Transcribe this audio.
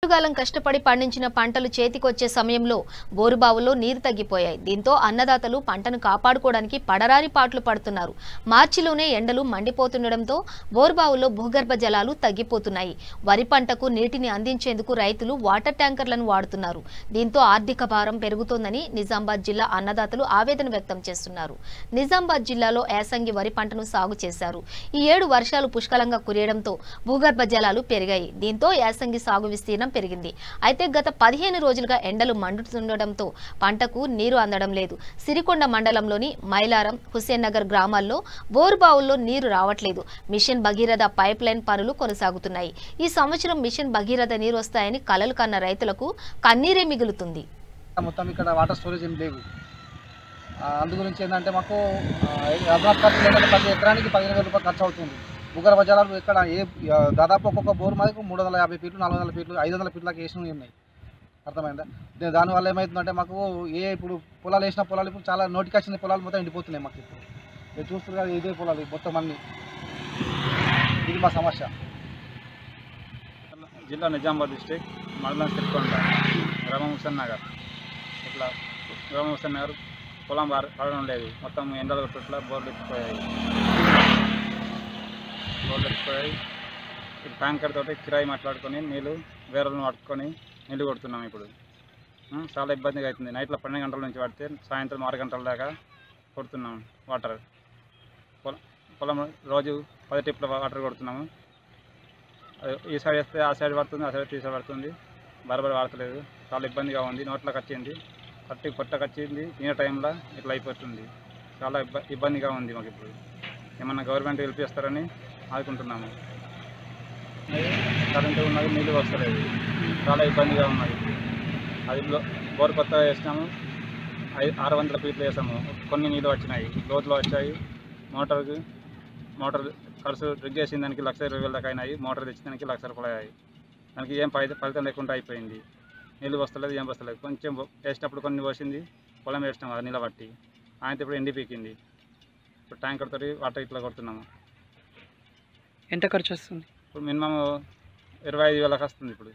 కాలం కష్టపడి పండించిన పంటలు చేతికొచ్చే సమయంలో బోరుబావుల్లో నీరు తగ్గిపోయాయి. దీంతో అన్నదాతలు పంటను కాపాడుకోవడానికి పడరాని పాట్లు పడుతున్నారు. మార్చిలోనే ఎండలు మండిపోతుండటంతో బోరుబావుల్లో భూగర్భ జలాలు తగ్గిపోతున్నాయి. వరి పంటకు నీటిని అందించేందుకు రైతులు వాటర్ ట్యాంకర్లను వాడుతున్నారు. దీంతో ఆర్థిక భారం పెరుగుతోందని నిజామాబాద్ జిల్లా అన్నదాతలు ఆవేదన వ్యక్తం చేస్తున్నారు. నిజామాబాద్ జిల్లాలో యాసంగి వరి పంటను సాగు చేశారు. ఈ ఏడు వర్షాలు పుష్కలంగా కురియడంతో భూగర్భ జలాలు పెరిగాయి. దీంతో యాసంగి సాగు విస్తీర్ణం పెరిగింది. అయితే గత 15 రోజులుగా ఎండలు మండుతుండటంతో పంటకు నీరు అందడం లేదు. సిరికొండ మండలంలోని మైలారం, హుస్సేన్ నగర్ గ్రామాల్లో బోరుబావుల్లో నీరు రావట్లేదు. మిషన్ భగీరథ పైప్ లైన్ పనులు కొనసాగుతున్నాయి. ఈ సంవత్సరం మిషన్ భగీరథ నీరు వస్తాయని కలలు కన్న రైతులకు కన్నీరే మిగులుతుంది. మొత్తం ఇక్కడ వాటర్ స్టోరేజ్ ఏం లేవు. అందు గురించి ఏంటంటే మాకు ప్రతి ఎకరానికి 15,000 రూపాయలు ఖర్చు అవుతుంది. భూగర్భ జలాలు ఇక్కడ దాదాపు ఒక్కొక్క బోరు మాకు 350 ఫీట్లు, 400 ఫీట్లు, 500 ఫీట్లకి వేసినవి ఉన్నాయి. అర్థమైందా? దానివల్ల ఏమవుతుందంటే మాకు ఇప్పుడు పొలాలు వేసిన పొలాలు ఇప్పుడు చాలా నోటికి వచ్చిన పొలాలు మొత్తం ఎండిపోతున్నాయి. మాకు ఇప్పుడు మీరు చూస్తున్నారు కదా, ఇదే పొలాలు మొత్తం అన్నీ. ఇది మా సమస్య. జిల్లా నిజామాబాద్ డిస్ట్రిక్ట్ మండలం సిరికొండ, గ్రామం హుస్సేన్ నగర్. ఇట్లా గ్రామం హుస్సేన్ నగర్ పొలం పడడం లేదు. మొత్తం ఎండలు కొట్టుట్లా బోర్లు ఎత్తిపోయాయి. ఇప్పుడు ట్యాంకర్ తోటి కిరాయి మాట్లాడుకొని నీళ్ళు వేరేలను పట్టుకొని నీళ్ళు కొడుతున్నాం. ఇప్పుడు చాలా ఇబ్బందిగా అవుతుంది. నైట్లో 12 గంటల నుంచి పడితే సాయంత్రం 6 గంటల దాకా కొడుతున్నాం వాటర్. పొలం రోజు 10 టిప్ల వాటర్ కొడుతున్నాము. ఈ సైడ్ వేస్తే ఆ సైడ్ పడుతుంది, ఆ సైడ్ ఈ సైడ్ పడుతుంది. బరబరి వాడతలేదు. చాలా ఇబ్బందిగా ఉంది. నోట్లోకి వచ్చింది, పొట్టకు వచ్చింది. తినే టైంలో ఇట్లా అయిపోతుంది. చాలా ఇబ్బందిగా ఉంది మాకు. ఇప్పుడు ఏమన్నా గవర్నమెంట్ హెల్ప్ చేస్తారని ఆదుకుంటున్నాము. కరెంటు ఉన్నది, నీళ్ళు వస్తలేదు. చాలా ఇబ్బందిగా ఉన్నది. అది బోర్ కొత్తగా వేసినాము. 600 ఫీట్లు వేసాము. కొన్ని నీళ్ళు వచ్చినాయి, లోతులో వచ్చాయి. మోటార్ ఖర్చు డ్రిగ్ చేసిన దానికి 1,20,000 దాకా అయినాయి. మోటార్ తెచ్చిన దానికి 1,00,000 రూపాయలు అయ్యాయి. దానికి ఏం ఫలితం లేకుండా అయిపోయింది. నీళ్ళు వస్తలేదు, ఏం వస్తలేదు. కొంచెం వేసినప్పుడు కొన్ని పోసింది, పొలం వేసినాము అది నిలబట్టి. ఆయనతో ఇప్పుడు ఎండి పీకింది. ఇప్పుడు ట్యాంకర్ తోటి వాటర్ ఇట్లా కొడుతున్నాము. ఎంత ఖర్చు వస్తుంది? ఇప్పుడు మినిమం 25,000 వస్తుంది ఇప్పుడు.